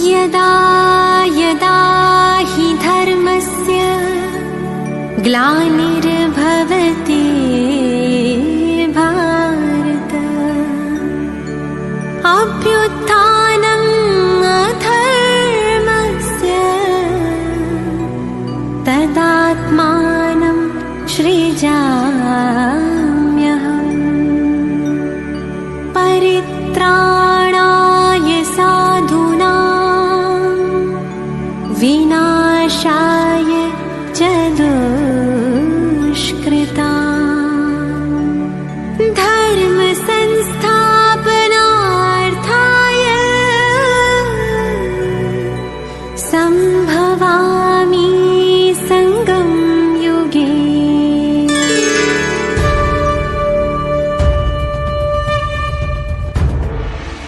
यदा यदा हि धर्मस्य ग्लानिर्भवति भारत अभ्युत्थानम् अधर्मस्य तदात्मानं सृजाम्यहम् परित्राणाय साधूनां विनाशाय च दुष्कृताम् धर्म संस्थापनार्थाय संभवामि संगम युगे।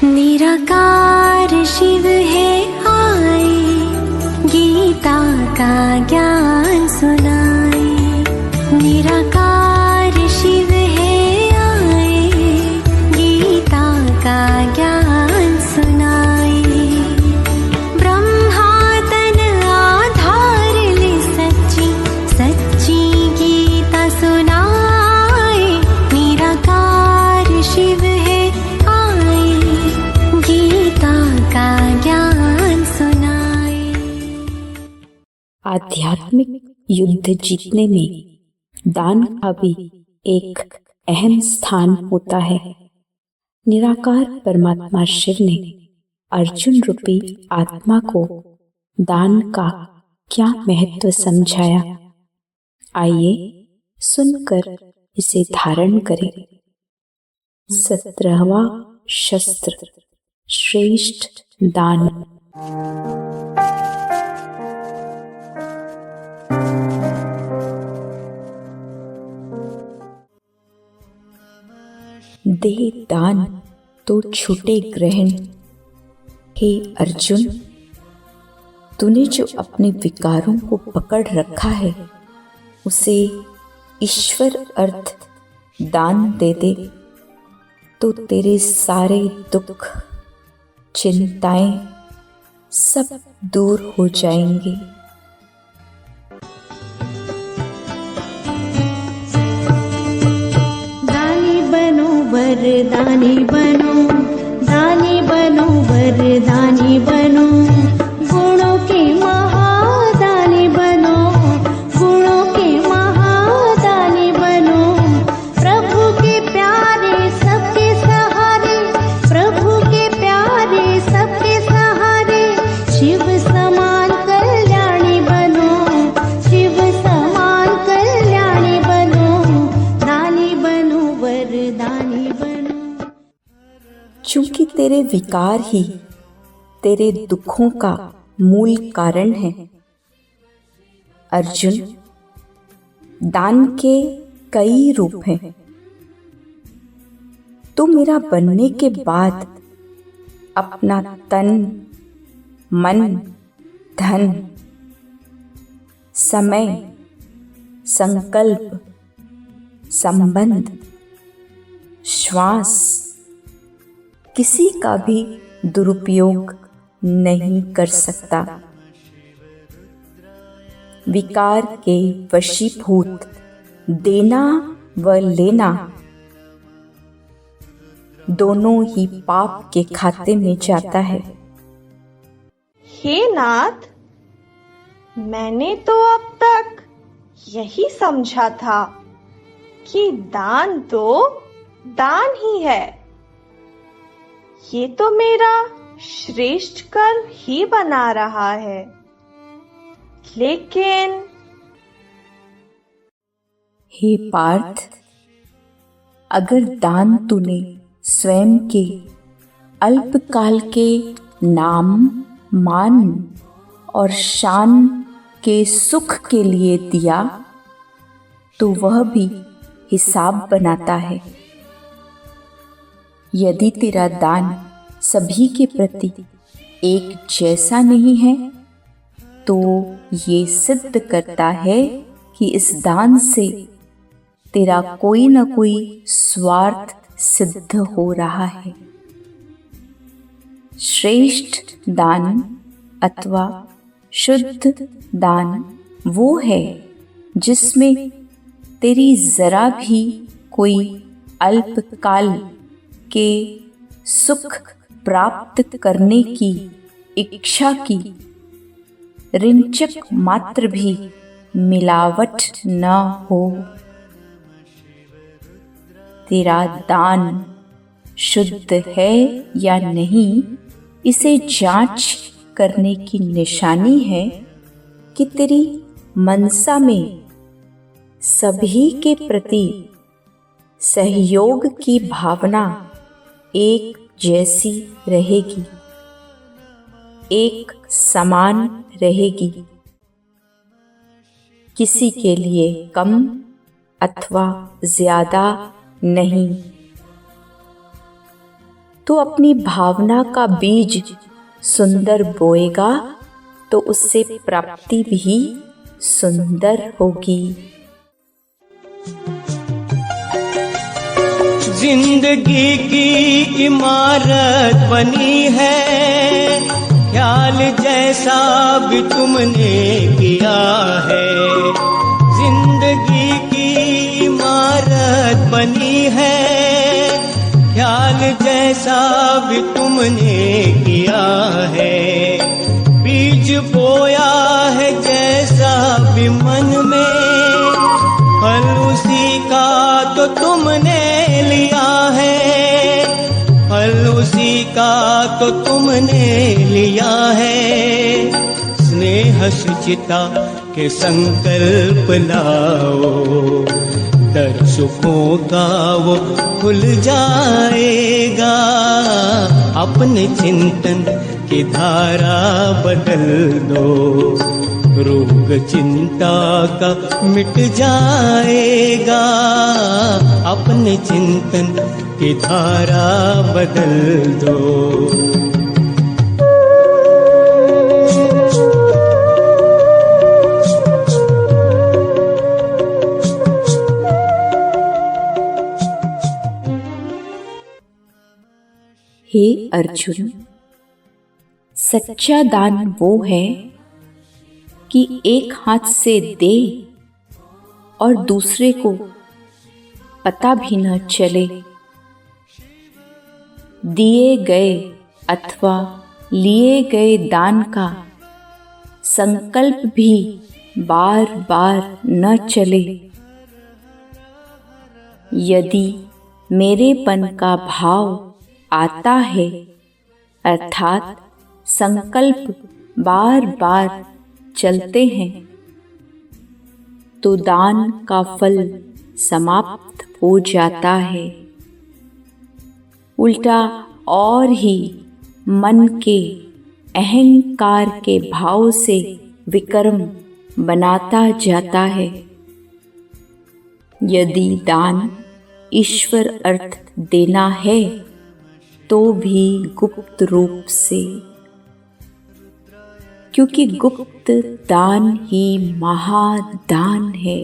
निराकार शिव है आए, गीता का ज्ञान सुनाए। निराकार शिव है आए, गीता का ज्ञान सुनाए। ब्रह्मा तन आधार ले सच्ची सच्ची गीता सुनाए। निराकार शिव है आए, गीता का ज्ञान सुनाए। आध्यात्मिक युद्ध जीतने में दान का भी एक अहम स्थान होता है। निराकार परमात्मा शिव ने अर्जुन रूपी आत्मा को दान का क्या महत्व समझाया, आइए सुनकर इसे धारण करें। 17वां शस्त्र, श्रेष्ठ दान। दे दान तो छूटे ग्रहण। हे अर्जुन, तूने जो अपने विकारों को पकड़ रखा है उसे ईश्वर अर्थ दान दे दे तो तेरे सारे दुख चिंताएं सब दूर हो जाएंगे। वरदानी बनो, दानी बनो, वरदानी बनो। गुणों के महादानी बनो, गुणों के महादानी बनो। प्रभु के प्यारे सबके सहारे, प्रभु के प्यारे सबके सहारे। शिव समान कल्याणी बनो, शिव समान कल्याणी बनो। दानी बनो, वरदानी बनो। चूंकि तेरे विकार ही तेरे दुखों का मूल कारण है अर्जुन, दान के कई रूप हैं। तू मेरा बनने के बाद अपना तन, मन, धन, समय, संकल्प, संबंध, श्वास किसी का भी दुरुपयोग नहीं कर सकता। विकार के वशीभूत देना व लेना दोनों ही पाप के खाते में जाता है। हे नाथ, मैंने तो अब तक यही समझा था कि दान तो दान ही है। ये तो मेरा श्रेष्ठ कर्म ही बना रहा है, लेकिन हे पार्थ, अगर दान तूने स्वयं के अल्पकाल के नाम, मान और शान के सुख के लिए दिया तो वह भी हिसाब बनाता है। यदि तेरा दान सभी के प्रति एक जैसा नहीं है तो ये सिद्ध करता है कि इस दान से तेरा कोई न कोई स्वार्थ सिद्ध हो रहा है। श्रेष्ठ दान अथवा शुद्ध दान वो है जिसमें तेरी जरा भी कोई अल्पकाल के सुख प्राप्त करने की इच्छा की रिंचक मात्र भी मिलावट न हो। तेरा दान शुद्ध है या नहीं, इसे जांच करने की निशानी है कि तेरी मनसा में सभी के प्रति सहयोग की भावना एक जैसी रहेगी, एक समान रहेगी, किसी के लिए कम अथवा ज्यादा नहीं। तो अपनी भावना का बीज सुंदर बोएगा तो उससे प्राप्ति भी सुंदर होगी। जिंदगी की इमारत बनी है, ख्याल जैसा भी तुमने किया है। जिंदगी की इमारत बनी है, ख्याल जैसा भी तुमने किया है। बीज बोया है जैसा भी मन में, फल उसी का तो तुमने लिया है। फल उसी का तो तुमने लिया है। स्नेह सुचिता के संकल्प लाओ, दर सुखों का वो खुल जाएगा। अपने चिंतन की धारा बदल दो, रोग चिंता का मिट जाएगा। अपने चिंतन की धारा बदल दो। हे अर्जुन, सच्चा दान वो है कि एक हाथ से दे और दूसरे को पता भी न चले। दिए गए अथवा लिए गए दान का संकल्प भी बार बार न चले। यदि मेरेपन का भाव आता है, अर्थात संकल्प बार बार चलते हैं, तो दान का फल समाप्त हो जाता है। उल्टा और ही मन के अहंकार के भाव से विकर्म बनाता जाता है। यदि दान ईश्वर अर्थ देना है तो भी गुप्त रूप से, क्योंकि गुप्त दान ही महादान है।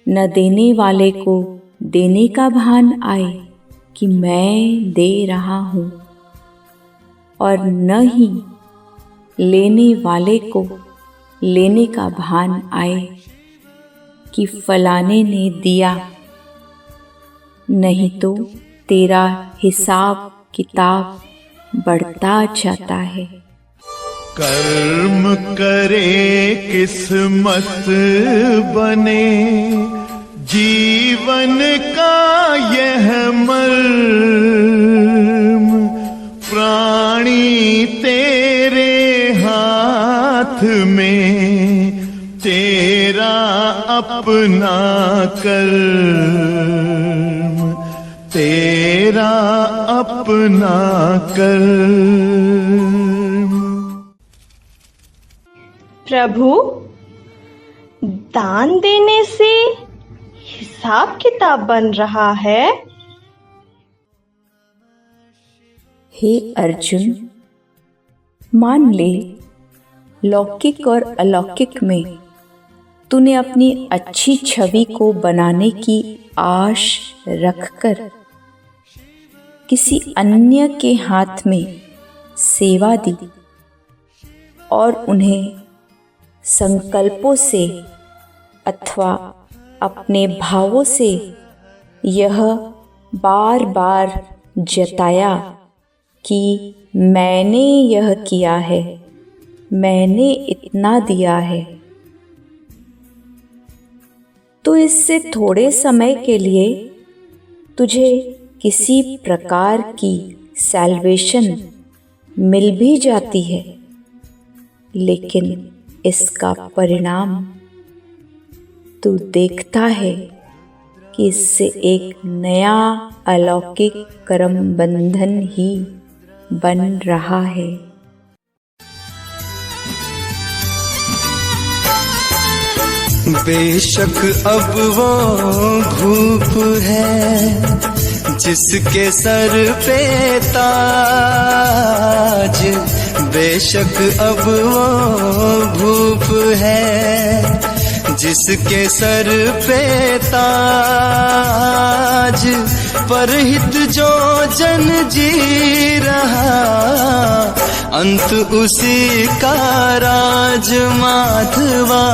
न देने वाले को देने का भान आए कि मैं दे रहा हूँ, और न ही लेने वाले को लेने का भान आए कि फलाने ने दिया, नहीं तो तेरा हिसाब किताब बढ़ता जाता है। कर्म करे किस्मत बने, जीवन का यह मर्म साथ में तेरा अपना कर्म, तेरा अपना कर्म। प्रभु, दान देने से हिसाब किताब बन रहा है। हे अर्जुन, मान ले लौकिक और अलौकिक में तूने अपनी अच्छी छवि को बनाने की आश रखकर किसी अन्य के हाथ में सेवा दी और उन्हें संकल्पों से अथवा अपने भावों से यह बार बार जताया कि मैंने यह किया है, मैंने इतना दिया है, तो इससे थोड़े समय के लिए तुझे किसी प्रकार की सैल्वेशन मिल भी जाती है, लेकिन इसका परिणाम तू देखता है कि इससे एक नया अलौकिक कर्म बंधन ही बन रहा है। बेशक अब वो धूप है जिसके सर पे ताज, बेशक अब वो धूप है जिसके सर पे ताज, परहित जो जन जी रहा अंत उसी का राज माधवा,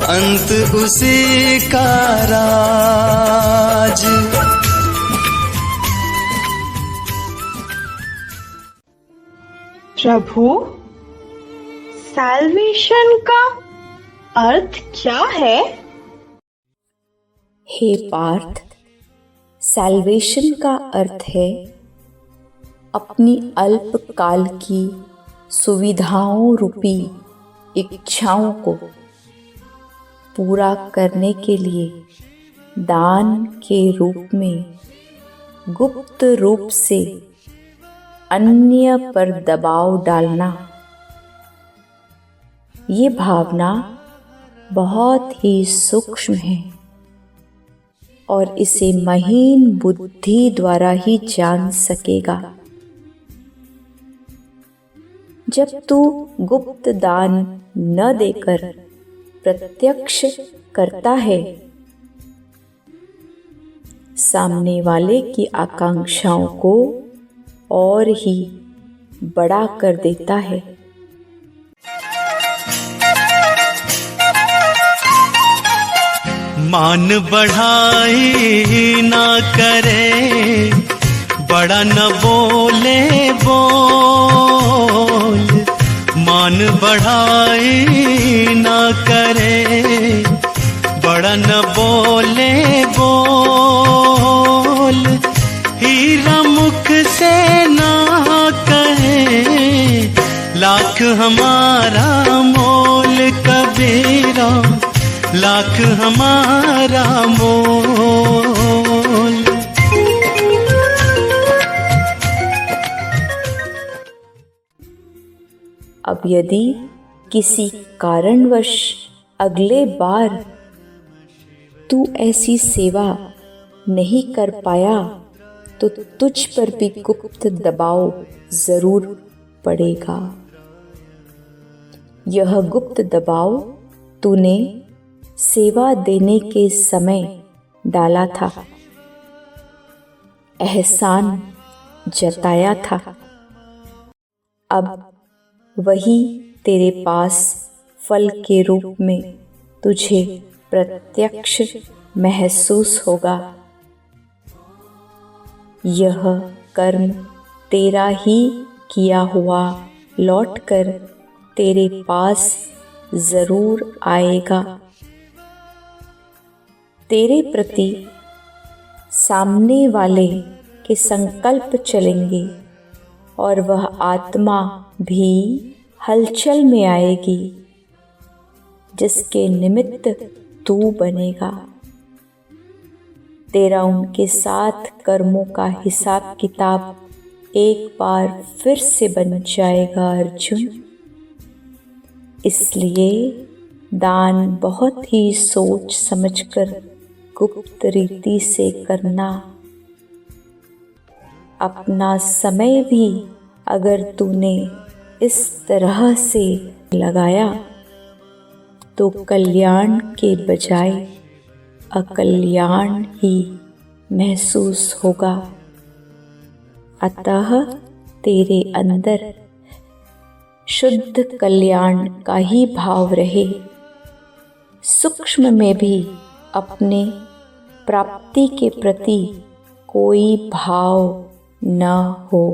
अंत उसी का राज। प्रभु, सैल्वेशन का अर्थ क्या है? हे पार्थ, सैल्वेशन का अर्थ है अपनी अल्पकाल की सुविधाओं रूपी इच्छाओं को पूरा करने के लिए दान के रूप में गुप्त रूप से अन्य पर दबाव डालना। ये भावना बहुत ही सूक्ष्म है और इसे महीन बुद्धि द्वारा ही जान सकेगा। जब तू गुप्त दान न देकर प्रत्यक्ष करता है, सामने वाले की आकांक्षाओं को और ही बड़ा कर देता है। मान बढ़ाई ना करे, बड़ा न बोले बोल, मान बढ़ाई ना करे, बड़ा न बोले बोल, हीरा मुख से ना कहे, लाख हमारा मोल कबीरा, लाख हमारा मोल। अब यदि किसी कारणवश अगले बार तू ऐसी सेवा नहीं कर पाया तो तुझ पर भी गुप्त दबाव जरूर पड़ेगा। यह गुप्त दबाव तूने सेवा देने के समय डाला था, एहसान जताया था। अब वही तेरे पास फल के रूप में तुझे प्रत्यक्ष महसूस होगा। यह कर्म तेरा ही किया हुआ लौटकर तेरे पास जरूर आएगा। तेरे प्रति सामने वाले के संकल्प चलेंगे और वह आत्मा भी हलचल में आएगी जिसके निमित्त तू बनेगा। तेरा उनके साथ कर्मों का हिसाब किताब एक बार फिर से बन जाएगा अर्जुन। इसलिए दान बहुत ही सोच समझकर गुप्त रीति से करना। अपना समय भी अगर तूने इस तरह से लगाया तो कल्याण के बजाय अकल्याण ही महसूस होगा। अतः तेरे अंदर शुद्ध कल्याण का ही भाव रहे। सूक्ष्म में भी अपने प्राप्ति के प्रति कोई भाव न हो।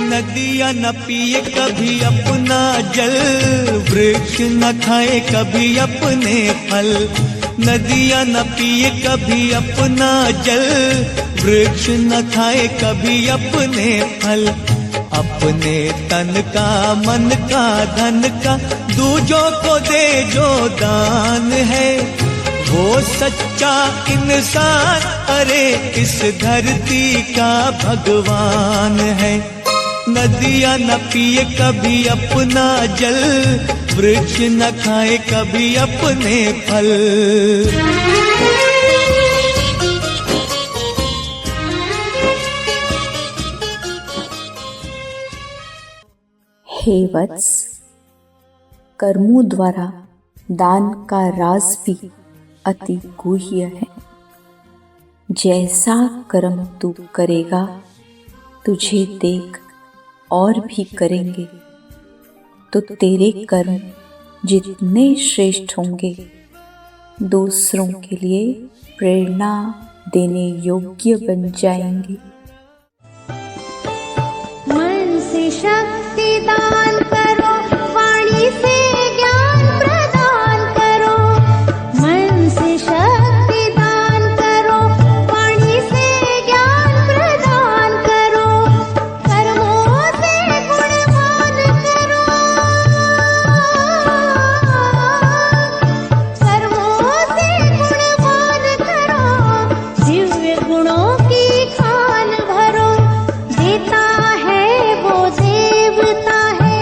नदियाँ न पिए कभी अपना जल, वृक्ष न खाए कभी अपने फल। नदियाँ न पिए कभी अपना जल, वृक्ष न खाए कभी अपने फल। अपने तन का मन का धन का दूजों को दे जो दान है, वो सच्चा इंसान अरे इस धरती का भगवान है। नदियाँ न पिए कभी अपना जल, वृक्ष न खाए कभी अपने फल। हे वत्स, कर्मों द्वारा दान का राज भी अति गुह्य है। जैसा कर्म तू करेगा तुझे देख और भी करेंगे, तो तेरे कर्म जितने श्रेष्ठ होंगे दूसरों के लिए प्रेरणा देने योग्य बन जाएंगे। मन से शक्ति दान करो, वाणी से ज्ञान प्रदान करो। मन से शक्ति दान करो, वाणी से ज्ञान प्रदान करो। कर्मों से गुणवान करो, कर्मों से गुणवान करो। दिव्य गुणों की खान भरो। देता है वो देवता है,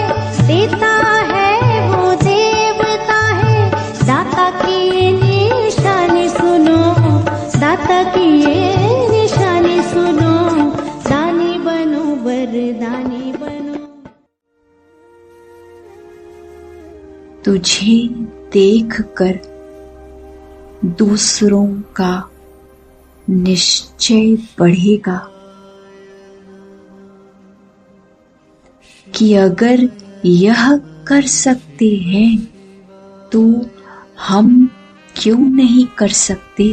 देता है वो देवता है। दाता की ये निशानी सुनो, दाता की ये निशानी सुनो। दानी बनो, वरदानी बनो। तुझे देखकर दूसरों का निश्चय बढ़ेगा कि अगर यह कर सकते हैं तो हम क्यों नहीं कर सकते।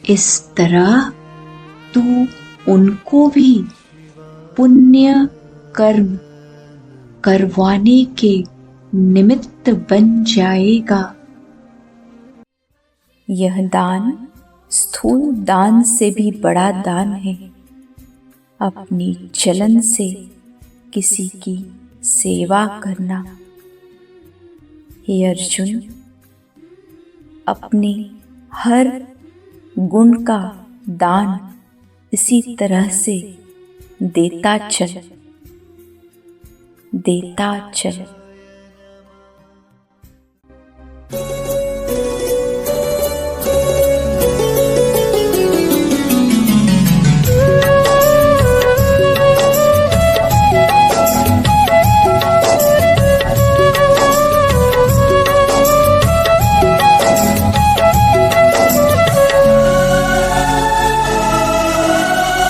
इस तरह तू उनको भी पुण्य कर्म करवाने के निमित्त बन जाएगा। यह दान स्थूल दान से भी बड़ा दान है। अपनी चलन से किसी की सेवा करना। हे अर्जुन, अपने हर गुण का दान इसी तरह से देता चल, देता चल।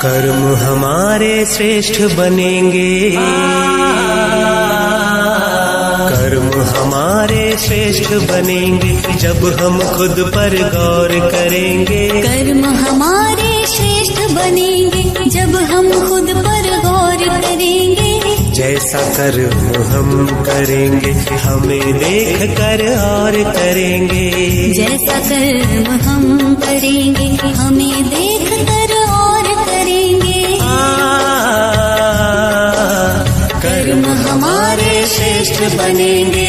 कर्म हमारे श्रेष्ठ बनेंगे, कर्म हमारे श्रेष्ठ बनेंगे जब हम खुद पर गौर करेंगे। कर्म हमारे श्रेष्ठ बनेंगे जब हम खुद पर गौर करेंगे। जैसा कर्म हम करेंगे हमें देख कर और करेंगे। जैसा कर्म हम करेंगे हमें देख कर और करेंगे। श्रेष्ठ बनेंगे।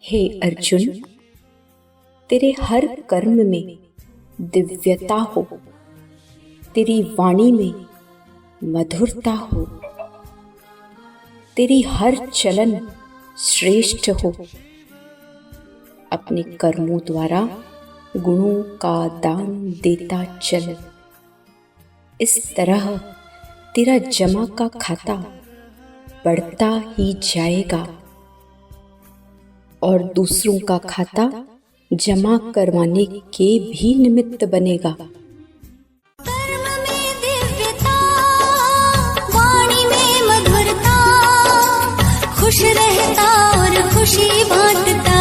हे अर्जुन, तेरे हर कर्म में दिव्यता हो, तेरी वाणी में मधुरता हो, तेरी हर चलन श्रेष्ठ हो। अपने कर्मों द्वारा गुणों का दान देता चल। इस तरह तेरा जमा का खाता बढ़ता ही जाएगा और दूसरों का खाता जमा करवाने के भी निमित्त बनेगा। कर्म में दिव्यता, वाणी में मधुरता, खुश रहता और खुशी बांटता।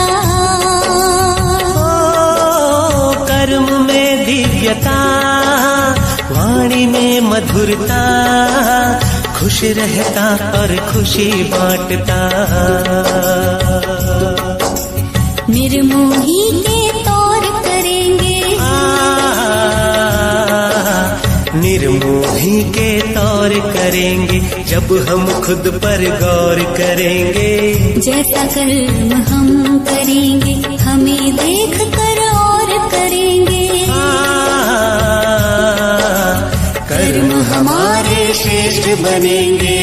कर्म में दिव्यता, वाणी में मधुरता, खुश रहता और खुशी बांटता। निर्मोही के तौर करेंगे, निर्मोही के तौर करेंगे जब हम खुद पर गौर करेंगे। जैसा कर्म हम करेंगे हमें देख कर और करेंगे। कर्म हमारे श्रेष्ठ बनेंगे।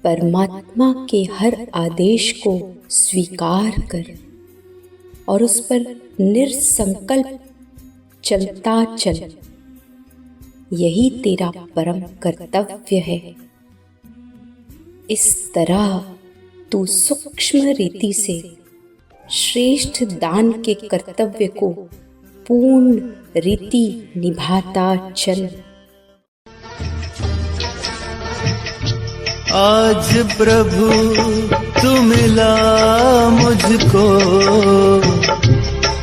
परमात्मा के हर आदेश को स्वीकार कर और उस पर निरसंकल्प चलता चल। यही तेरा परम कर्तव्य है। इस तरह तू सूक्ष्म रीति से श्रेष्ठ दान के कर्तव्य को पूर्ण रीति निभाता चल। आज प्रभु तू मिला मुझको,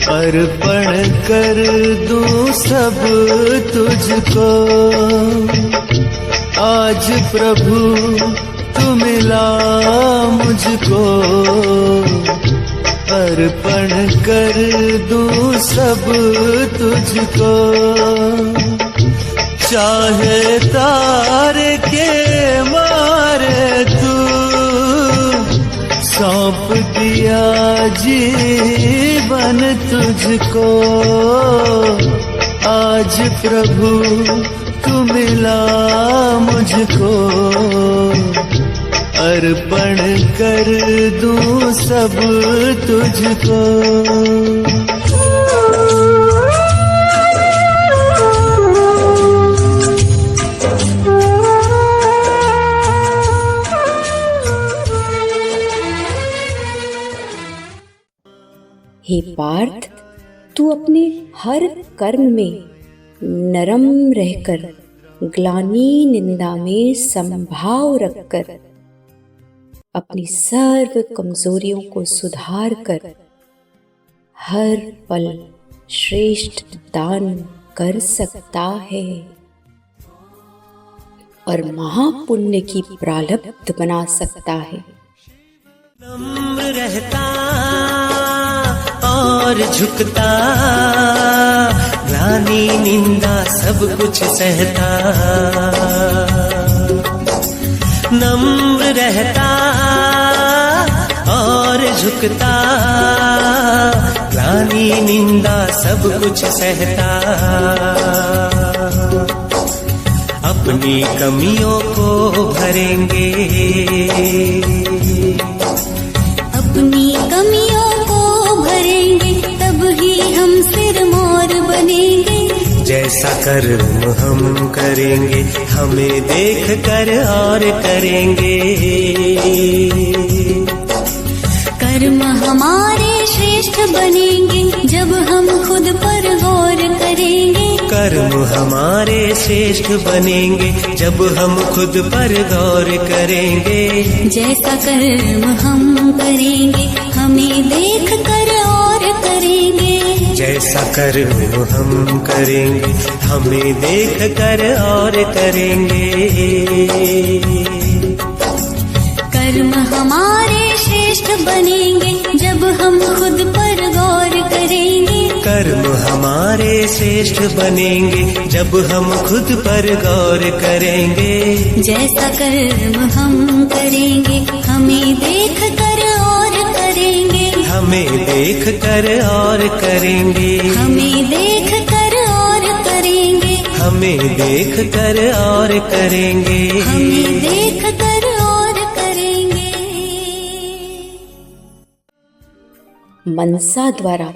अर्पण कर दूं सब तुझको। आज प्रभु तू मिला मुझको, अर्पण कर दूं सब तुझको। चाहे तारे के मारे तू सौंप दिया जीवन तुझको। आज प्रभु तू मिला मुझको, अर्पण कर दूं सब तुझको। हे पार्थ, तू अपने हर कर्म में नरम रहकर, ग्लानि निंदा में समभाव रखकर, अपनी सर्व कमजोरियों को सुधार कर हर पल श्रेष्ठ दान कर सकता है और महापुण्य की प्रारब्ध बना सकता है। नम्र रहता और झुकता, ग्लानि निंदा सब कुछ सहता। नम्र रहता और झुकता, ग्लानि निंदा सब कुछ सहता। अपनी कमियों को भरेंगे, अपनी कमियों को भरेंगे, तब ही हम सिरमौर बनेंगे। जैसा कर्म हम करेंगे हमें देख कर और करेंगे। कर्म हमारे श्रेष्ठ बनेंगे जब हम खुद पर गौर करेंगे। कर्म हमारे श्रेष्ठ बनेंगे जब हम खुद पर गौर करेंगे। जैसा कर्म हम करेंगे हमें देख कर और करेंगे। जैसा जैसा कर्म हम करेंगे हमें देख कर और करेंगे। कर्म हमारे श्रेष्ठ बनेंगे जब हम खुद पर गौर करेंगे। कर्म हमारे श्रेष्ठ बनेंगे जब हम खुद पर गौर करेंगे। जैसा कर्म हम करेंगे हमें देख कर और करेंगे। हमें देख कर और करेंगे। हमें देख कर और करेंगे। हमें देख कर और करेंगे। हमें देख कर और करेंगे। मनसा द्वारा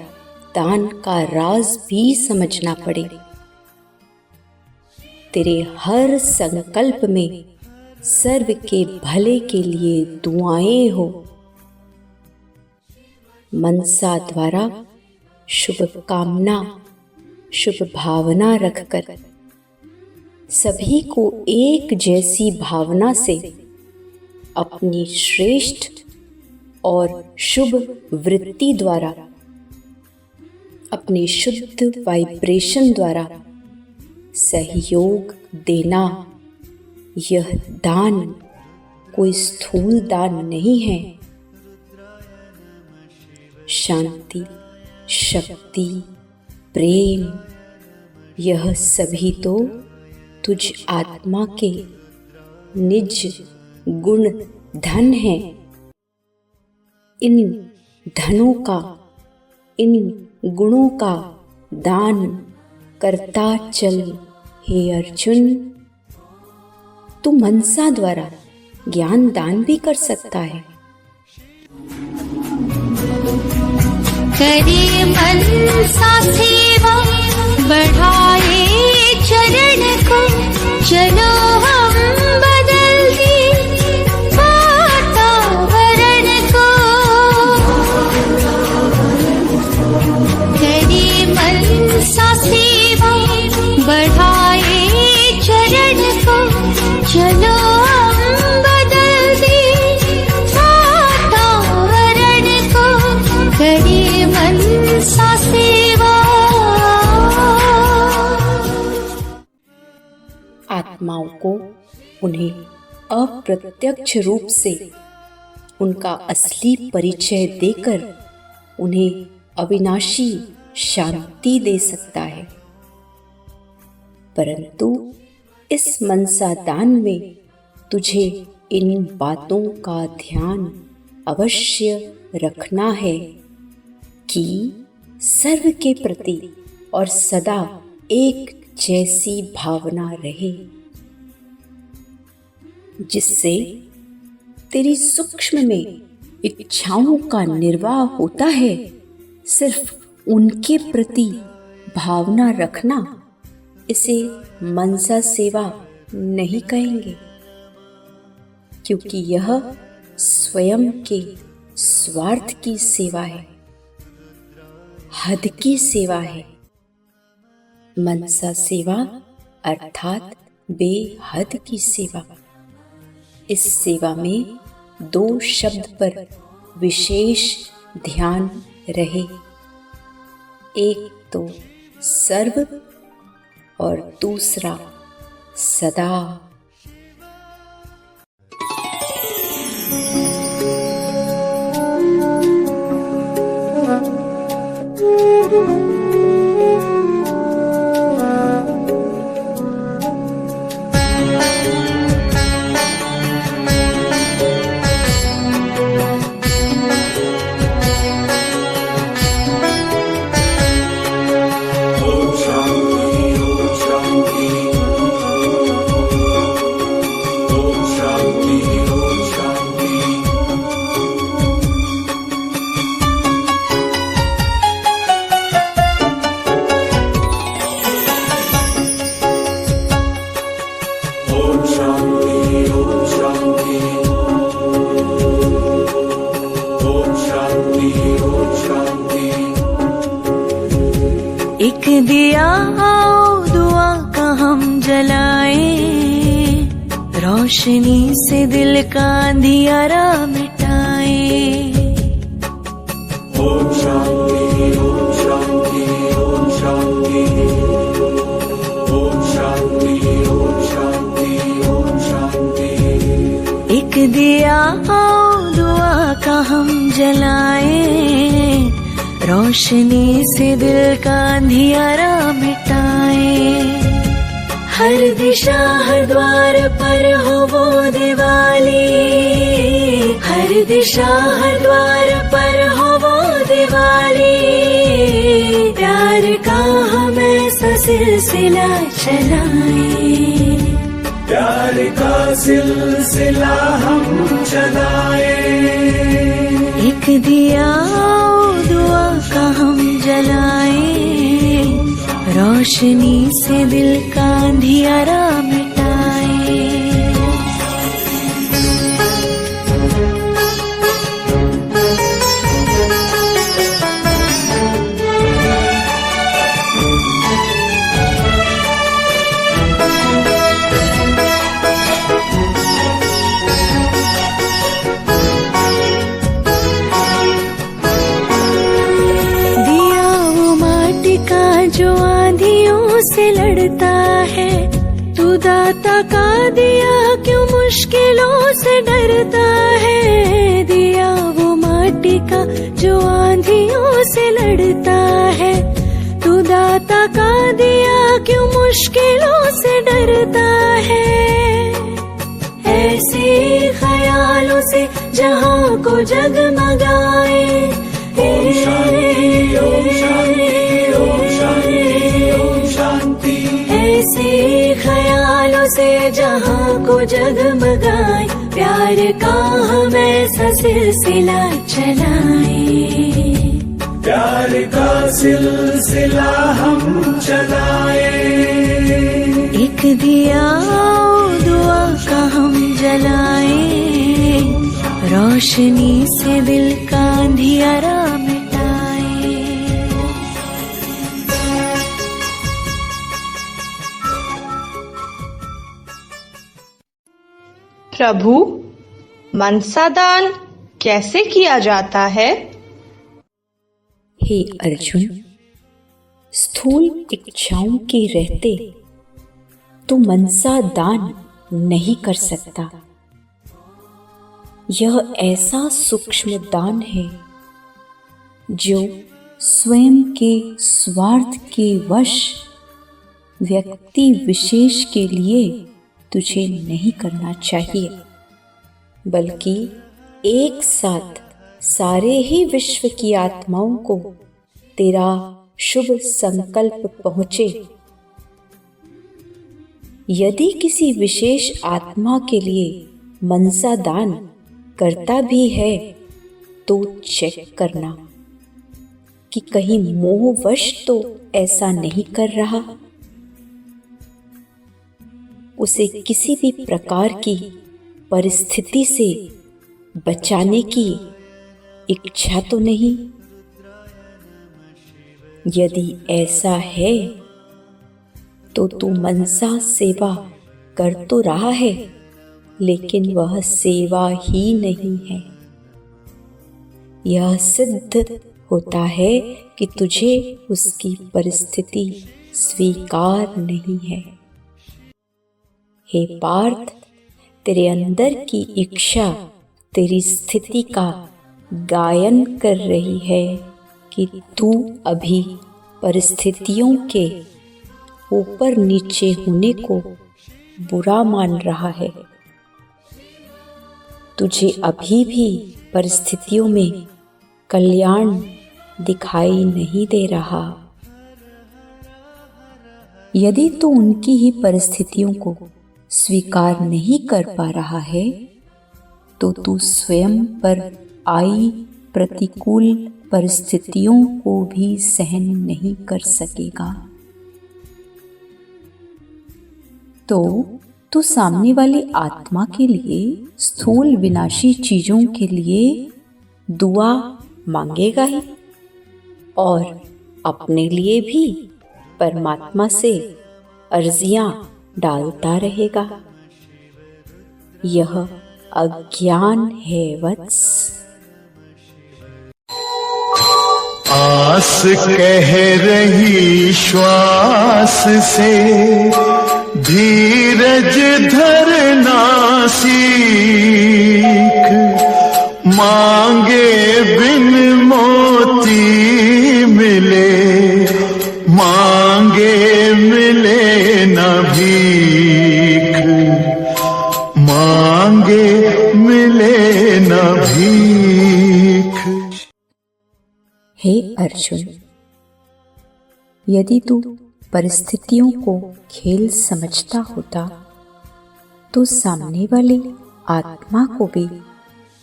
दान का राज भी समझना पड़े। तेरे हर संकल्प में सर्व के भले के लिए दुआएं हो। मनसा द्वारा शुभ कामना शुभ भावना रखकर सभी को एक जैसी भावना से अपनी श्रेष्ठ और शुभ वृत्ति द्वारा अपनी शुद्ध वाइब्रेशन द्वारा सहयोग देना। यह दान कोई स्थूल दान नहीं है। शांति, शक्ति, प्रेम यह सभी तो तुझ आत्मा के निज गुण धन है। इन धनों का, इन गुणों का दान करता चल हे अर्जुन। तू मनसा द्वारा ज्ञान दान भी कर सकता है। करे मनसा सेवा बढ़ाए चरण को, चलो हम बदल दे वातावरण को। करे मनसा सेवा बढ़ाए चरण को, चलो हम बदल दे वातावरण को। करे मनसा सेवा। आत्माओं को उन्हें अप्रत्यक्ष रूप से उनका असली परिचय देकर उन्हें अविनाशी शांति दे सकता है। परंतु इस मनसा दान में तुझे इन बातों का ध्यान अवश्य रखना है कि सर्व के प्रति और सदा एक जैसी भावना रहे, जिससे तेरी सूक्ष्म में इच्छाओं का निर्वाह होता है। सिर्फ उनके प्रति भावना रखना, इसे मनसा सेवा नहीं कहेंगे, क्योंकि यह स्वयं के स्वार्थ की सेवा है, हद की सेवा है। मनसा सेवा अर्थात बेहद की सेवा। इस सेवा में दो शब्द पर विशेष ध्यान रहे, एक तो सर्व और दूसरा सदा। एक दिया आओ दुआ का हम जलाए, रोशनी से दिल का अंधियारा मिटाए। ओम शांति, ओम शांति, ओम जलाए, रोशनी से दिल का अंधियारा मिटाए। हर दिशा हर द्वार पर हो वो दिवाली, हर दिशा हर द्वार पर हो वो दिवाली। प्यार का हम ऐसा सिलसिला चलाए, प्यार का सिलसिला हम चलाए। एक दिया दुआ का हम जलाए, रोशनी से दिल का अंधियारा मिटाए। जो आंधियों से लड़ता है, तू दाता का दिया क्यों मुश्किलों से डरता है। दिया वो माटी का जो आंधियों से लड़ता है, तू दाता का दिया क्यों मुश्किलों से डरता है। ऐसे ख्यालों से जहां को जगमगाए, ऐसे ख्यालों से जहां को जगमगाए। प्यार का हम ऐसा सिलसिला चलाए, प्यार का सिलसिला हम चलाए। एक दिया दुआ का हम जलाए, रोशनी से दिल का अंधियारा मिटाए। प्रभु, मनसा दान कैसे किया जाता है? हे अर्जुन, स्थूल इच्छाओं के रहते तो मनसा दान नहीं कर सकता। यह ऐसा सूक्ष्म दान है जो स्वयं के स्वार्थ के वश व्यक्ति विशेष के लिए तुझे नहीं करना चाहिए, बल्कि एक साथ सारे ही विश्व की आत्माओं को तेरा शुभ संकल्प पहुँचे। यदि किसी विशेष आत्मा के लिए मनसा दान करता भी है तो चेक करना कि कहीं मोहवश तो ऐसा नहीं कर रहा। उसे किसी भी प्रकार की परिस्थिति से बचाने की इच्छा तो नहीं। यदि ऐसा है तो तू मनसा सेवा कर तो रहा है, लेकिन वह सेवा ही नहीं है। यह सिद्ध होता है कि तुझे उसकी परिस्थिति स्वीकार नहीं है। हे पार्थ, तेरे अंदर की इच्छा तेरी स्थिति का गायन कर रही है कि तू अभी परिस्थितियों के ऊपर नीचे होने को बुरा मान रहा है। तुझे अभी भी परिस्थितियों में कल्याण दिखाई नहीं दे रहा। यदि तू उनकी ही परिस्थितियों को स्वीकार नहीं कर पा रहा है तो तू स्वयं पर आई प्रतिकूल परिस्थितियों को भी सहन नहीं कर सकेगा। तो तू सामने वाली आत्मा के लिए, स्थूल विनाशी चीजों के लिए दुआ मांगेगा ही, और अपने लिए भी परमात्मा से अर्जियां डालता रहेगा। यह अज्ञान है वत्स। आस कह रही श्वास से धीरज धरना सीख, मांगे हे अर्जुन, यदि तू परिस्थितियों को खेल समझता होता तो सामने वाली आत्मा को भी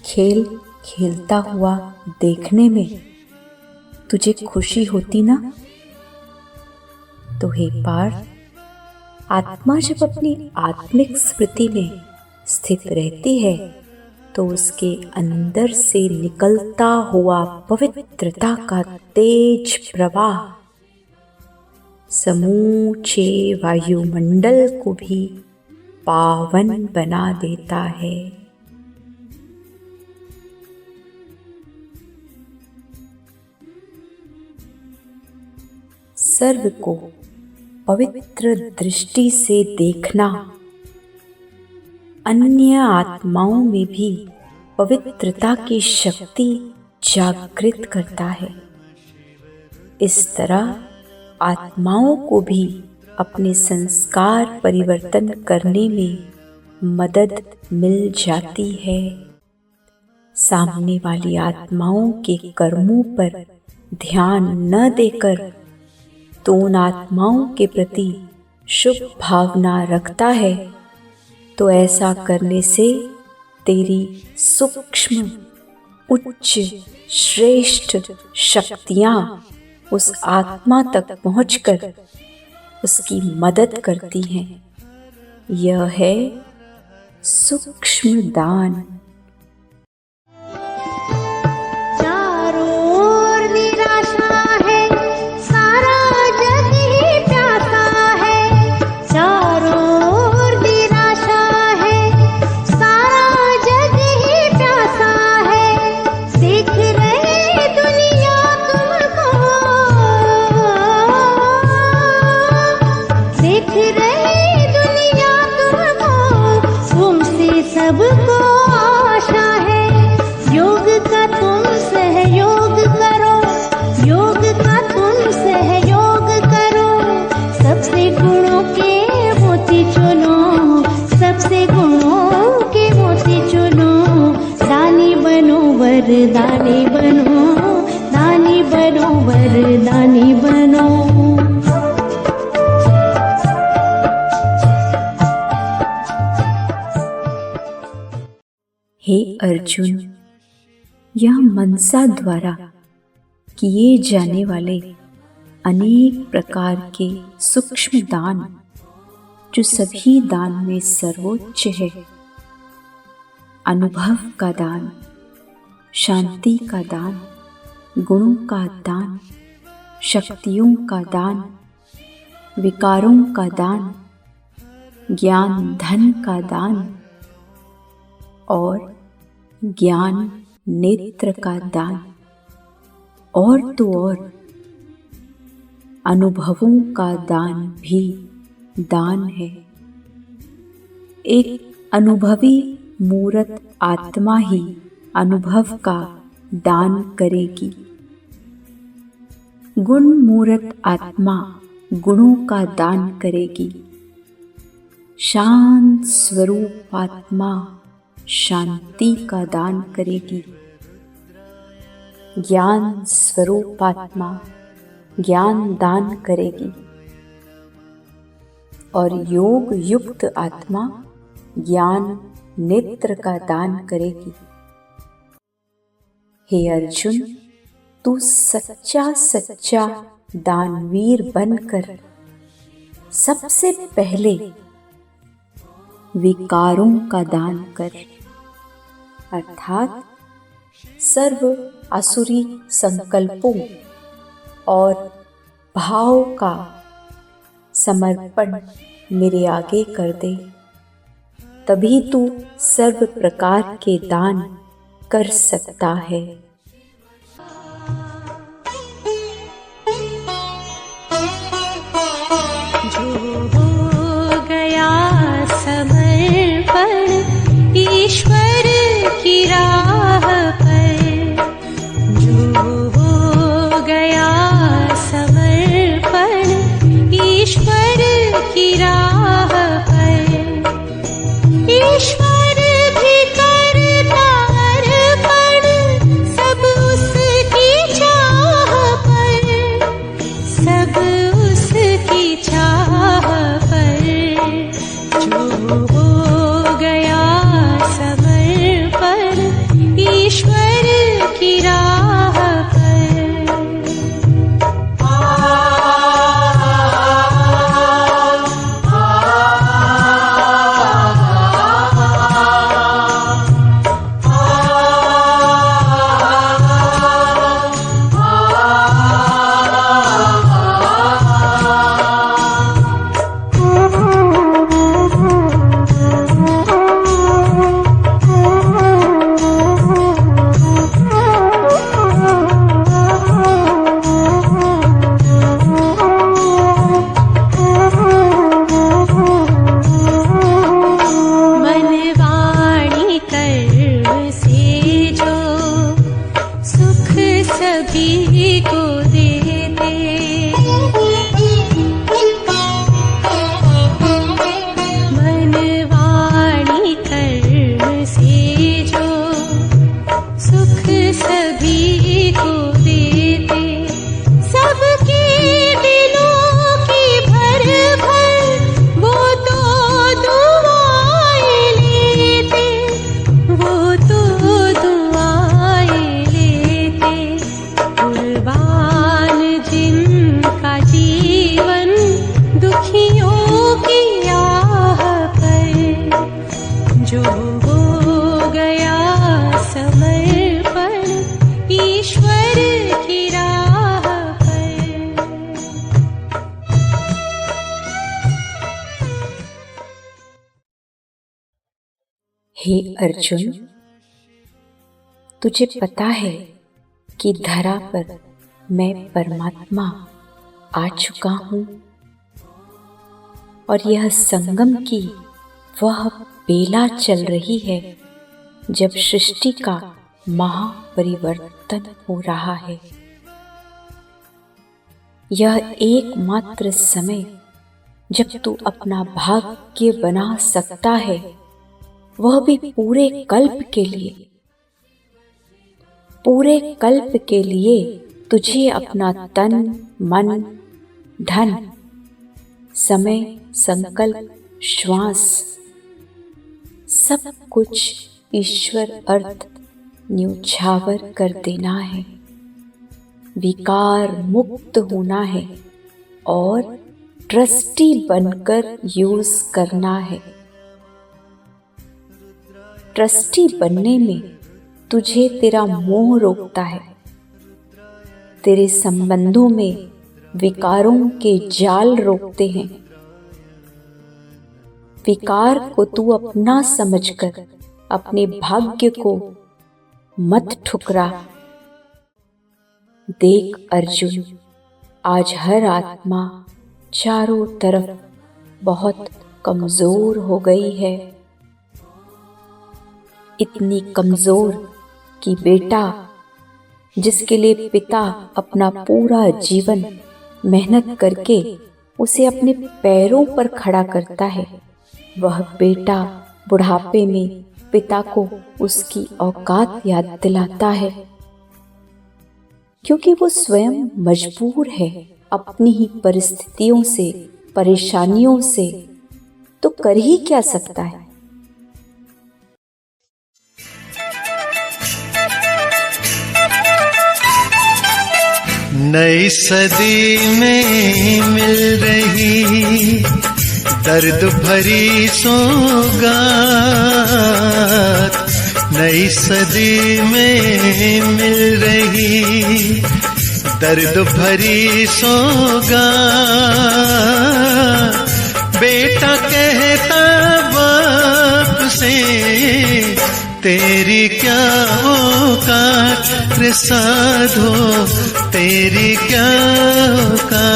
खेल खेलता हुआ देखने में तुझे खुशी होती ना? तो हे पार्थ, आत्मा जब अपनी आत्मिक स्मृति में स्थित रहती है तो उसके अंदर से निकलता हुआ पवित्रता का तेज प्रवाह समूचे वायुमंडल को भी पावन बना देता है। सर्व को पवित्र दृष्टि से देखना अन्य आत्माओं में भी पवित्रता की शक्ति जागृत करता है। इस तरह आत्माओं को भी अपने संस्कार परिवर्तन करने में मदद मिल जाती है। सामने वाली आत्माओं के कर्मों पर ध्यान न देकर तो उन आत्माओं के प्रति शुभ भावना रखता है, तो ऐसा करने से तेरी सूक्ष्म उच्च श्रेष्ठ शक्तियां उस आत्मा तक पहुंचकर उसकी मदद करती हैं। यह है सूक्ष्म दान। सबको आशा है, योग का तुम सहयोग करो, योग का तुम सहयोग करो। सबसे गुणों के मोती चुनो, सबसे गुणों के मोती चुनो। दानी बनो वरदानी बनो, दानी बनो वरदानी बनो। हे अर्जुन, यह मनसा द्वारा किए जाने वाले अनेक प्रकार के सूक्ष्म दान, जो सभी दान में सर्वोच्च है, अनुभव का दान, शांति का दान, गुणों का दान, शक्तियों का दान, विकारों का दान, ज्ञान धन का दान और ज्ञान नेत्र का दान, और तो और अनुभवों का दान भी दान है। एक अनुभवी मूर्त आत्मा ही अनुभव का दान करेगी। गुण मूर्त आत्मा गुणों का दान करेगी। शांत स्वरूप आत्मा शांति का दान करेगी। ज्ञान स्वरूप आत्मा ज्ञान दान करेगी और योग युक्त आत्मा ज्ञान नेत्र का दान करेगी। हे अर्जुन, तू सच्चा सच्चा दानवीर बनकर सबसे पहले विकारों का दान कर, अर्थात सर्व आसुरी संकल्पों और भाव का समर्पण मेरे आगे कर दे। तभी तू सर्व प्रकार के दान कर सकता है। ईश्वर की राह पर जो हो गया समर्पण, ईश्वर की राह पर ईश्वर भी करता अर्पण। सभी को देते। मन वाणी कर्म से जो सुख सभी को देते। सबके दिलों की भर भर वो तो दुआएं लेते, वो तो दुआएं लेते। कुर्बान जिनका जीवन दुखियों की आह पर, जो हो गया समर्पण ईश्वर की राह पर। हे अर्जुन, तुझे पता है कि धरा पर मैं परमात्मा आ चुका हूँ और यह संगम की वह बेला चल रही है जब सृष्टि का महापरिवर्तन हो रहा है। यह एकमात्र समय जब तू अपना भाग्य बना सकता है, वह भी पूरे कल्प के लिए। पूरे कल्प के लिए तुझे अपना तन, मन, धन, समय, संकल्प, श्वास सब कुछ ईश्वर अर्थ न्यौछावर कर देना है। विकार मुक्त होना है और ट्रस्टी बनकर यूज करना है। ट्रस्टी बनने में तुझे तेरा मोह रोकता है। तेरे संबंधों में विकारों के जाल रोकते हैं। विकार को तू अपना समझकर अपने भाग्य को मत ठुकरा। देख अर्जुन, आज हर आत्मा चारों तरफ बहुत कमजोर हो गई है। इतनी कमजोर कि बेटा, जिसके लिए पिता अपना पूरा जीवन मेहनत करके उसे अपने पैरों पर खड़ा करता है, वह बेटा बुढ़ापे में पिता को उसकी औकात याद दिलाता है, क्योंकि वो स्वयं मजबूर है अपनी ही परिस्थितियों से, परेशानियों से, तो कर ही क्या सकता है। नई सदी में मिल रही दर्द भरी सौगात, नई सदी में मिल रही दर्द भरी सौगात। बेटा कहता बाप से, तेरी क्या औकात रे साधो, तेरी क्या औकात।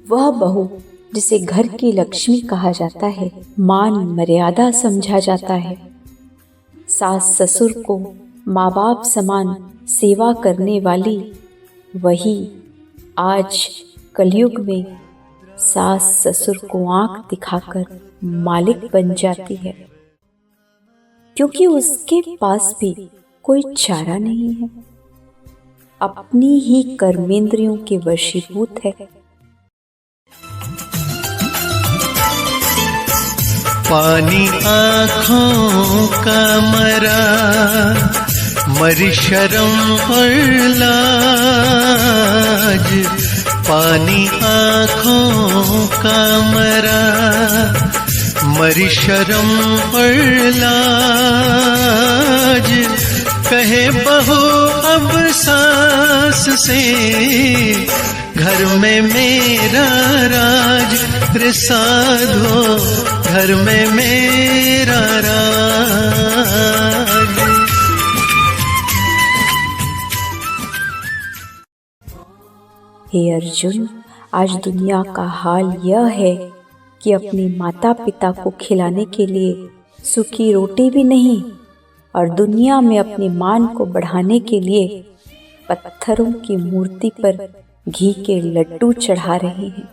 वह बहू जिसे घर की लक्ष्मी कहा जाता है, मान मर्यादा समझा जाता है, सास ससुर को माँ बाप समान सेवा करने वाली, वही आज कलयुग में सास ससुर को आंख दिखाकर मालिक बन जाती है, क्योंकि उसके पास भी कोई चारा नहीं है, अपनी ही कर्मेंद्रियों के वशीभूत है। पानी आँखों का मरा, मरी शर्म और लाज। पानी आँखों का मरा, मरी शर्म और लाज। कहे बहू अब सास से, घर में मेरा राज रे साधो, घर में मेरा राज। हे अर्जुन, आज दुनिया का हाल यह है कि अपने माता पिता को खिलाने के लिए सूखी रोटी भी नहीं, और दुनिया में अपने मान को बढ़ाने के लिए पत्थरों की मूर्ति पर घी के लड्डू चढ़ा रहे हैं।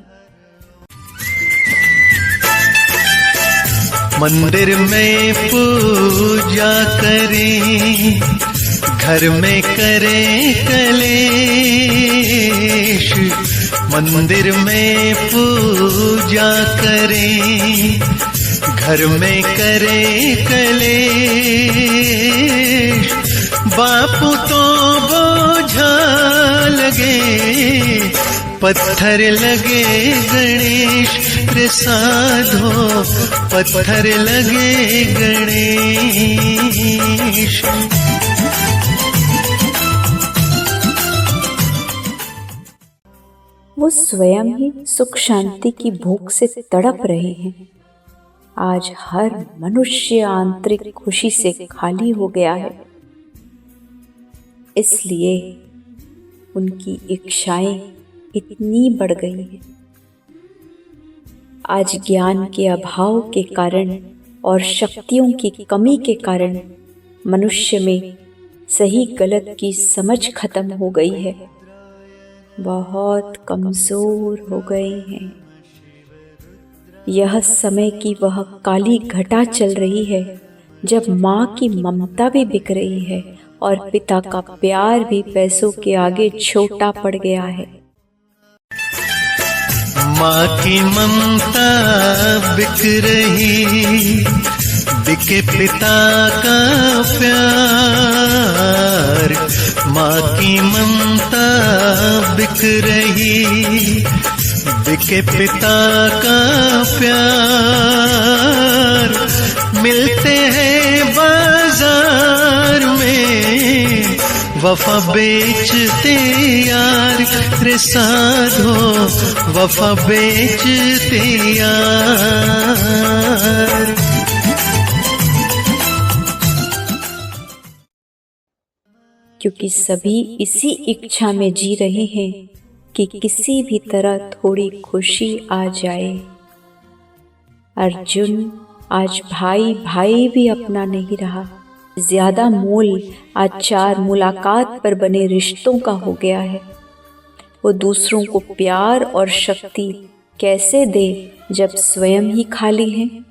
मंदिर में पूजा करें, घर में करें कलेश। मंदिर में पूजा करें, घर में करें कलेश। बापू तो बोझा लगे, पत्थर लगे गणेश रे साधो, पत्थर लगे गणेश। वो स्वयं ही सुख शांति की भूख से तड़प रहे हैं। आज हर मनुष्य आंतरिक खुशी से खाली हो गया है, इसलिए उनकी इच्छाएं इतनी बढ़ गई हैं। आज ज्ञान के अभाव के कारण और शक्तियों की कमी के कारण मनुष्य में सही गलत की समझ खत्म हो गई है, बहुत कमजोर हो गए हैं। यह समय की वह काली घटा चल रही है जब माँ की ममता भी बिक रही है और पिता का प्यार भी पैसों के आगे छोटा पड़ गया है। माँ की ममता बिक रही, बिके पिता का प्यार। माँ की ममता बिक रही, बिके पिता का प्यार। मिलते हैं बाजार में, वफा बेचते यार रे साधो, वफा बेचते यार। क्योंकि सभी इसी इच्छा में जी रहे हैं कि किसी भी तरह थोड़ी खुशी आ जाए। अर्जुन, आज भाई भाई भी अपना नहीं रहा। ज्यादा मोल आज 4 मुलाकात पर बने रिश्तों का हो गया है। वो दूसरों को प्यार और शक्ति कैसे दे जब स्वयं ही खाली हैं।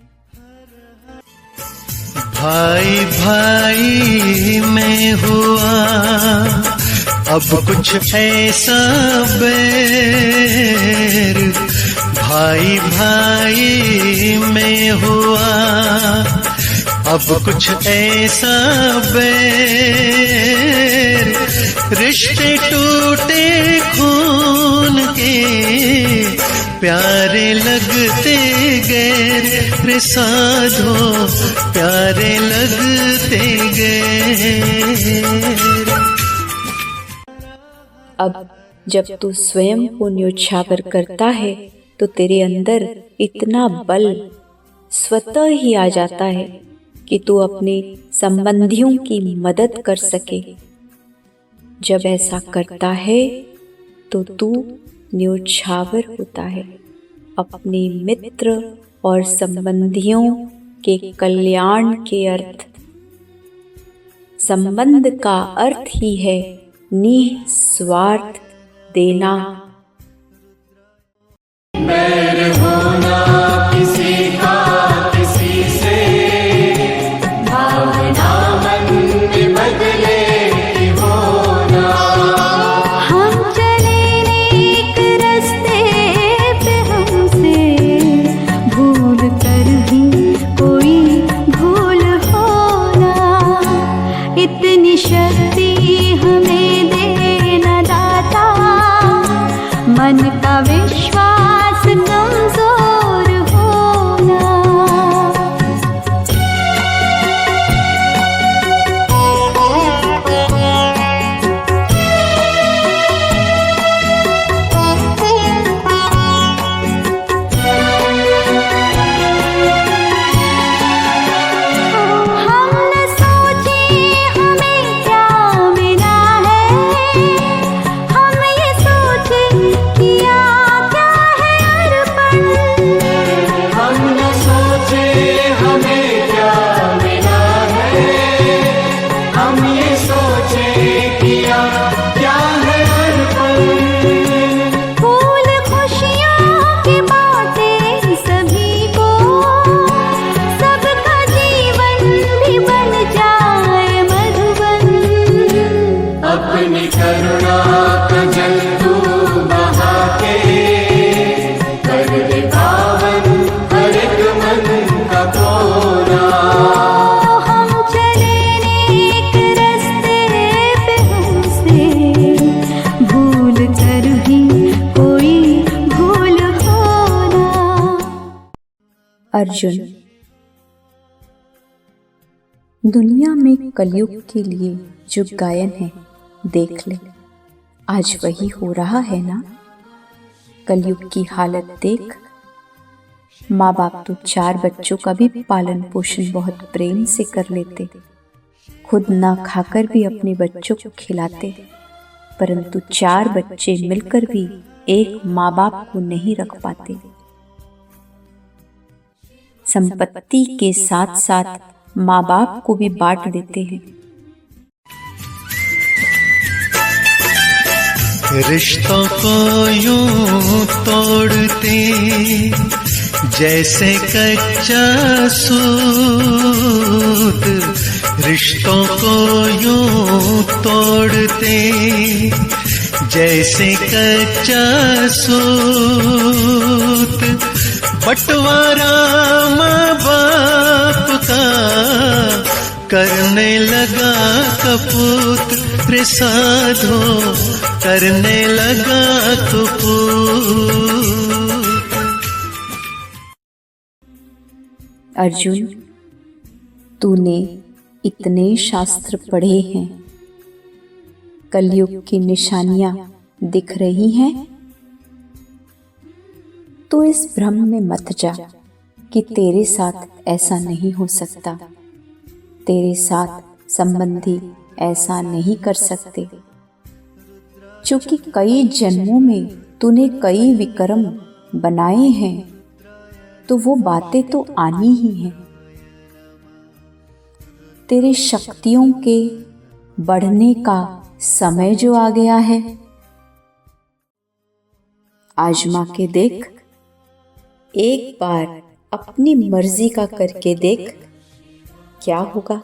भाई भाई में हुआ अब कुछ ऐसा बैर, भाई भाई में हुआ अब कुछ ऐसा बैर। रिश्ते टूटे खून के, प्यारे लगते गैर रे साधो, प्यारे लगते गैर। अब जब तू स्वयं को न्योछावर करता है तो तेरे अंदर इतना बल स्वतः ही आ जाता है कि तू अपने संबंधियों की मदद कर सके। जब ऐसा करता है तो तू न्योछावर होता है। अपने मित्र और संबंधियों के कल्याण के अर्थ। संबंध का अर्थ ही है निस्वार्थ देना। बैर होना किसी का किसी से, भावना मन में बदले की होना। हम चले एक रास्ते पे, हमसे भूल कर भी कोई भूल होना। इतनी शक्ति हमें देना दाता, मन का विश्वास कमजोर होना। हम न सोचे हमें क्या अर्जुन, दुनिया में कलयुग के लिए जो गायन है देख ले, आज वही हो रहा है ना। कलयुग की हालत देख, माँ बाप तो 4 बच्चों का भी पालन पोषण बहुत प्रेम से कर लेते, खुद ना खाकर भी अपने बच्चों को खिलाते, परंतु 4 बच्चे मिलकर भी एक माँ बाप को नहीं रख पाते। संपत्ति के साथ साथ माँ बाप को भी बांट देते हैं। रिश्तों को यूं तोड़ते जैसे कच्चा सूत, रिश्तों को यूं तोड़ते जैसे कच्चा सूत, बंटवारा माँ बाप का करने लगा कपूत, रे साधो करने लगा कपूत। अर्जुन, तूने इतने शास्त्र पढ़े हैं, कलयुग की निशानियां दिख रही हैं, तो इस भ्रम में मत जा कि तेरे साथ ऐसा नहीं हो सकता, तेरे साथ संबंधी ऐसा नहीं कर सकते, क्योंकि कई जन्मों में तूने कई विक्रम बनाए हैं, तो वो बातें तो आनी ही हैं। तेरे शक्तियों के बढ़ने का समय जो आ गया है, आजमा के देख, एक बार अपनी मर्जी का करके देख क्या होगा,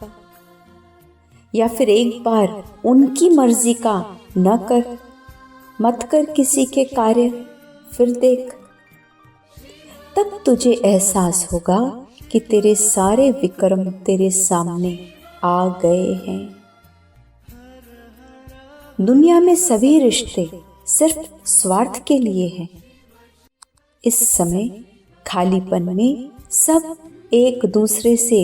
या फिर एक बार उनकी मर्जी का न कर, मत कर किसी के कार्य, फिर देख, तब तुझे एहसास होगा कि तेरे सारे विक्रम तेरे सामने आ गए हैं। दुनिया में सभी रिश्ते सिर्फ स्वार्थ के लिए हैं। इस समय खालीपन में सब एक दूसरे से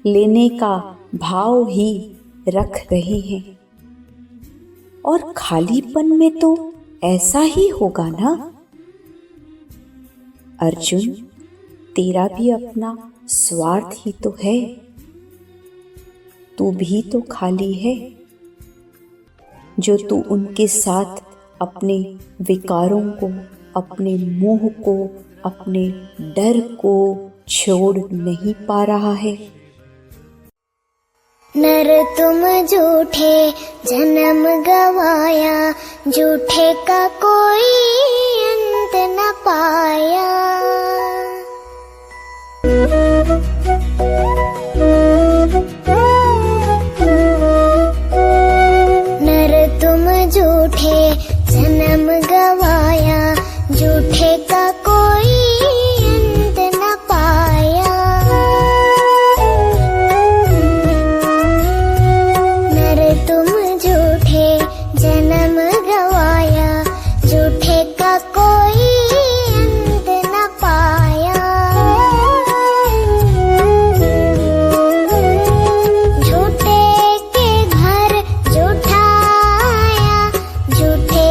लेने का भाव ही रख रहे हैं, और खालीपन में तो ऐसा ही होगा ना। अर्जुन, तेरा भी अपना स्वार्थ ही तो है, तू भी तो खाली है, जो तू उनके साथ अपने विकारों को, अपने मोह को, अपने डर को छोड़ नहीं पा रहा है। नर तुम झूठे जन्म गवाया, झूठे का कोई अंत न पाया। नर तुम झूठे जन्म गवाया, झूठे का कोई अंत न पाया। नर तुम झूठे जन्म गवाया, झूठे का कोई अंत न पाया। झूठे के घर झूठा आया, झूठे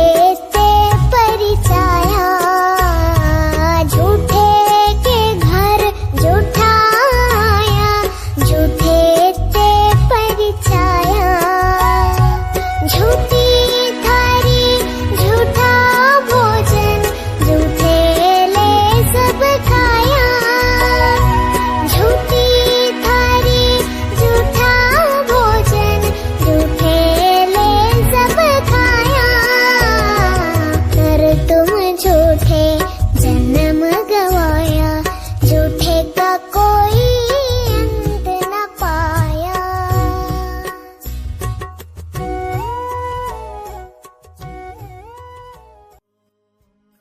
ते परिचाया। झूठे के घर झूठा आया, झूठे ते परिचाया। झूठी थारी झूठा भोजन, झूठे ले सब खाया। झूठी थारी झूठा भोजन, झूठे ले सब खाया। कर तुम झूठे जन्म गवाया, झूठे का कोई अंत न पाया।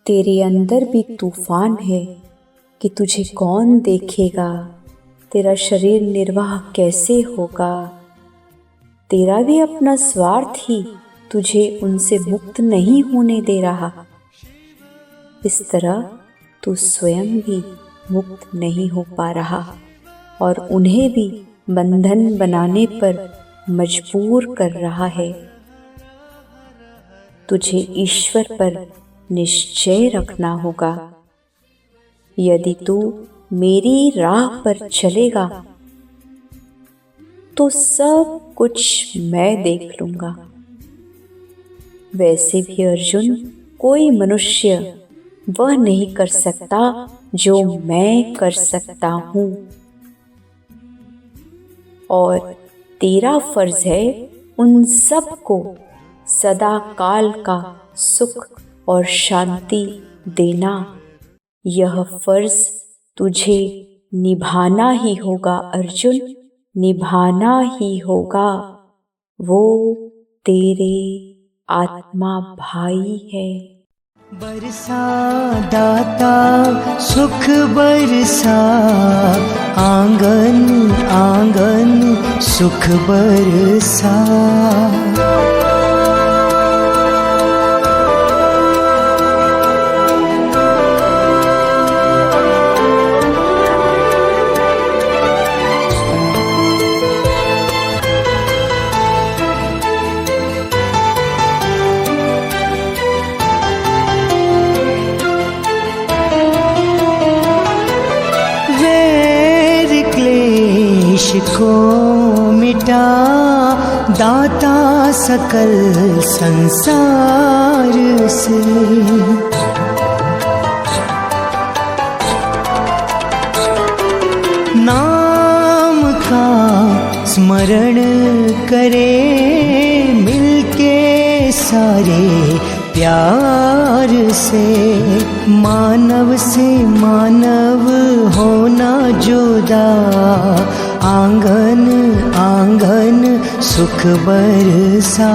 तेरे अंदर भी तूफान है कि तुझे कौन देखेगा, तेरा शरीर निर्वाह कैसे होगा। तेरा भी अपना स्वार्थ ही तुझे उनसे मुक्त नहीं होने दे रहा। इस तरह तू स्वयं भी मुक्त नहीं हो पा रहा और उन्हें भी बंधन बनाने पर मजबूर कर रहा है। तुझे ईश्वर पर निश्चय रखना होगा। यदि तू मेरी राह पर चलेगा तो सब कुछ मैं देख लूंगा। वैसे भी अर्जुन, कोई मनुष्य वह नहीं कर सकता जो मैं कर सकता हूँ, और तेरा फर्ज है उन सब को सदा काल का सुख और शांति देना। यह फर्ज तुझे निभाना ही होगा अर्जुन, निभाना ही होगा। वो तेरे आत्मा भाई है। बरसा दाता सुख बरसा, आंगन आंगन सुख बरसा। को मिटा दाता सकल संसार से, नाम का स्मरण करे मिलके सारे प्यार से। मानव से मानव होना जुदा, आंगन आंगन सुख बरसा।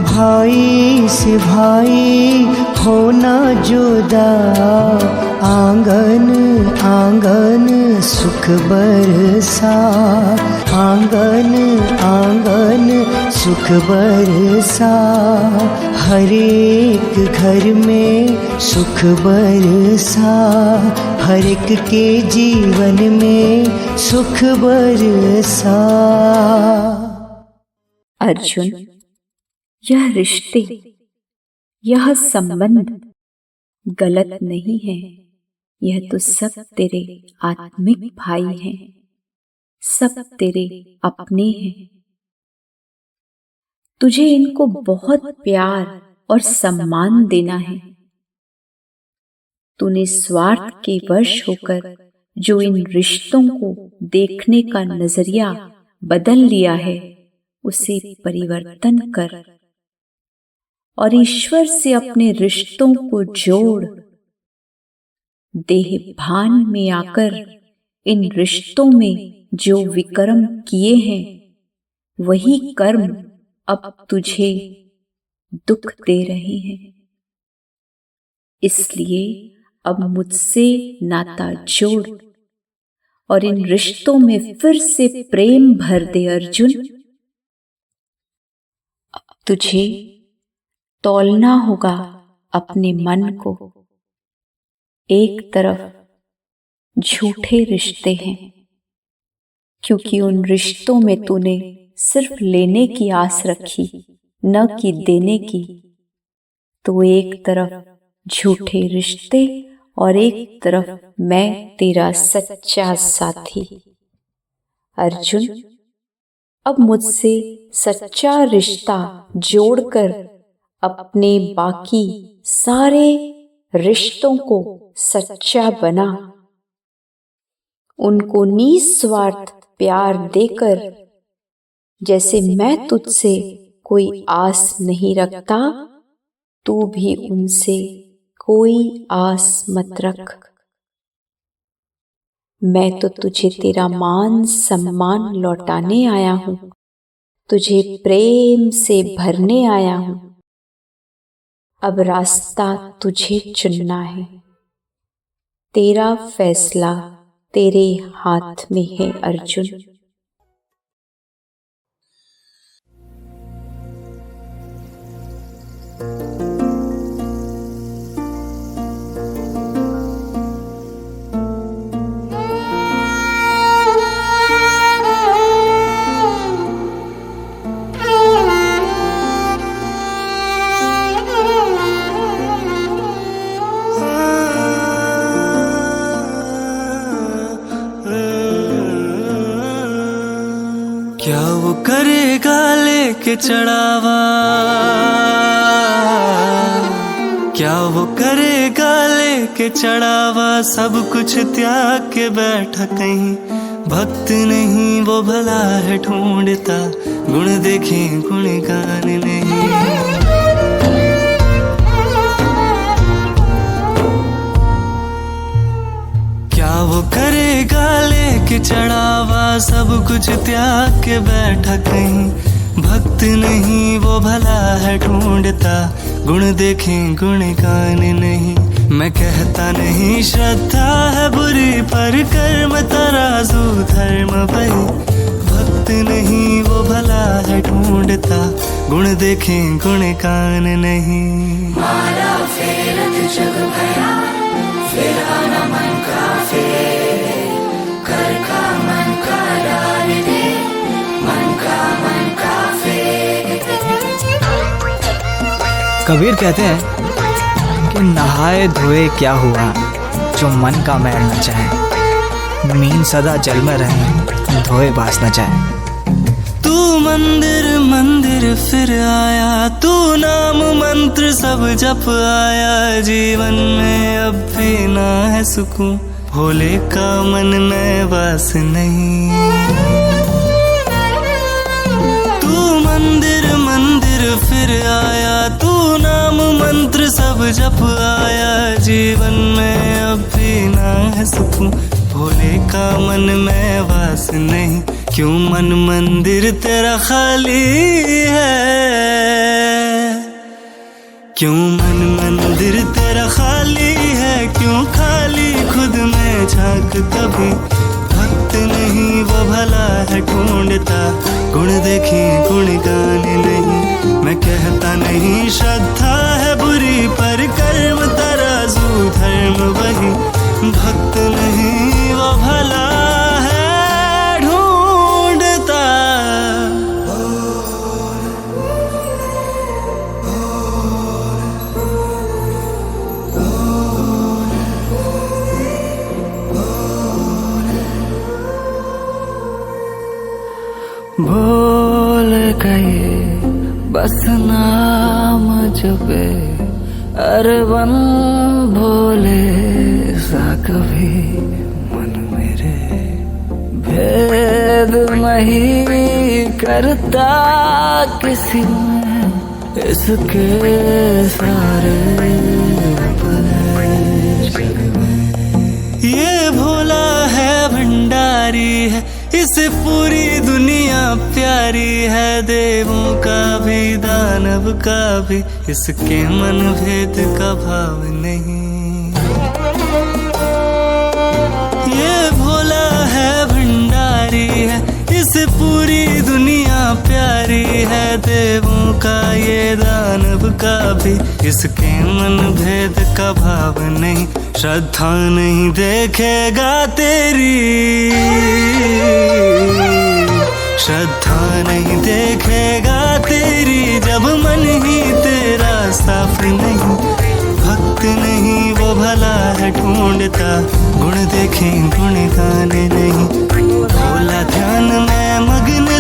भाई से भाई होना जुदा, आंगन आंगन सुख बरसा। आंगन आंगन सुख बरसा। हर एक घर में सुख बरसा, हर एक के जीवन में सुख बरसा। अर्जुन, यह रिश्ते, यह संबंध गलत नहीं है। यह तो सब तेरे आत्मिक भाई हैं, सब तेरे अपने हैं। तुझे इनको बहुत प्यार और सम्मान देना है। तूने स्वार्थ के वश होकर जो इन रिश्तों को देखने का नजरिया बदल लिया है, उसे परिवर्तन कर और ईश्वर से अपने रिश्तों को जोड़। देह भान में आकर इन रिश्तों में जो विकर्म किए हैं, वही कर्म अब तुझे दुख दे रहे हैं। इसलिए अब मुझसे नाता जोड़ और इन रिश्तों में फिर से प्रेम भर दे अर्जुन। अब तुझे तौलना होगा अपने मन को। एक तरफ झूठे रिश्ते हैं, क्योंकि उन रिश्तों में तूने सिर्फ लेने की आस रखी, न कि देने की। तो एक तरफ झूठे रिश्ते और एक तरफ मैं तेरा सच्चा साथी। अर्जुन, अब मुझसे सच्चा रिश्ता जोड़कर अपने बाकी सारे रिश्तों को सच्चा बना। उनको निस्वार्थ प्यार देकर, जैसे मैं तुझसे कोई आस नहीं रखता, तू भी उनसे कोई आस मत रख। मैं तो तुझे तेरा मान सम्मान लौटाने आया हूं, तुझे प्रेम से भरने आया हूं। अब रास्ता तुझे चुनना है। तेरा फैसला तेरे हाथ में है अर्जुन। करेगा लेके चढ़ावा, क्या वो करेगा लेके चढ़ावा, सब कुछ त्याग के बैठा कहीं। भक्त नहीं वो भला है ढूंढता, गुण देखे गुण गान नहीं। क्या वो करेगा लेके चढ़ावा, सब कुछ त्याग के बैठा कहीं। भक्त नहीं वो भला है ढूंढता, गुण देखें गुण गान नहीं। मैं कहता नहीं श्रद्धा है बुरी, पर कर्म तराजू धर्म भई। भक्त नहीं वो भला है ढूंढता, गुण देखें गुण गान नहीं। मारा फेरत जग भया, फिर आना मन का फेर, कर का मन का डाल दे, मन का फेर। कबीर कहते हैं कि नहाए धोए क्या हुआ, जो मन का मैल न चाहे। मीन सदा जल में रहे, धोए बास न जाए। तू मंदिर मंदिर फिर आया, तू नाम मंत्र सब जप आया। जीवन में अब भी ना है सुकून, भोले का मन में वास नहीं। तू मंदिर मंदिर फिर आया, तू नाम मंत्र सब जप आया। जीवन में अब भी ना है सुकून, भोले का मन में वास नहीं। क्यों मन मंदिर तेरा खाली है, क्यों मन मंदिर तेरा खाली है, क्यों खाली खुद में झांक कभी। भक्त नहीं वो भला है ढूंढता, गुण देखे गुण गान नहीं। मैं कहता नहीं श्रद्धा है बुरी, पर कर्म तराजू धर्म वही। भक्त नहीं वो भला है ढूंढता। भूल गए बस नाम जपे, अरे बन भोले सा कभी मन मेरे। भेद नहीं करता किसी में, इसके सारे ये भोला है भंडारी है, इसे पूरी दुनिया प्यारी है। देवों का भी दानव का भी, इसके मन भेद का भाव नहीं। ये भोला है भंडारी है, इसे पूरी दुनिया प्यारी है। देवों का ये दानव का भी, इसके मन भेद का भाव नहीं। श्रद्धा नहीं देखेगा तेरी, श्रद्धा नहीं देखेगा तेरी, जब मन ही तेरा साफ नहीं। भक्त नहीं वो भला है ढूंढता, गुण देखें गुण गाने नहीं। भोला ध्यान में मग्न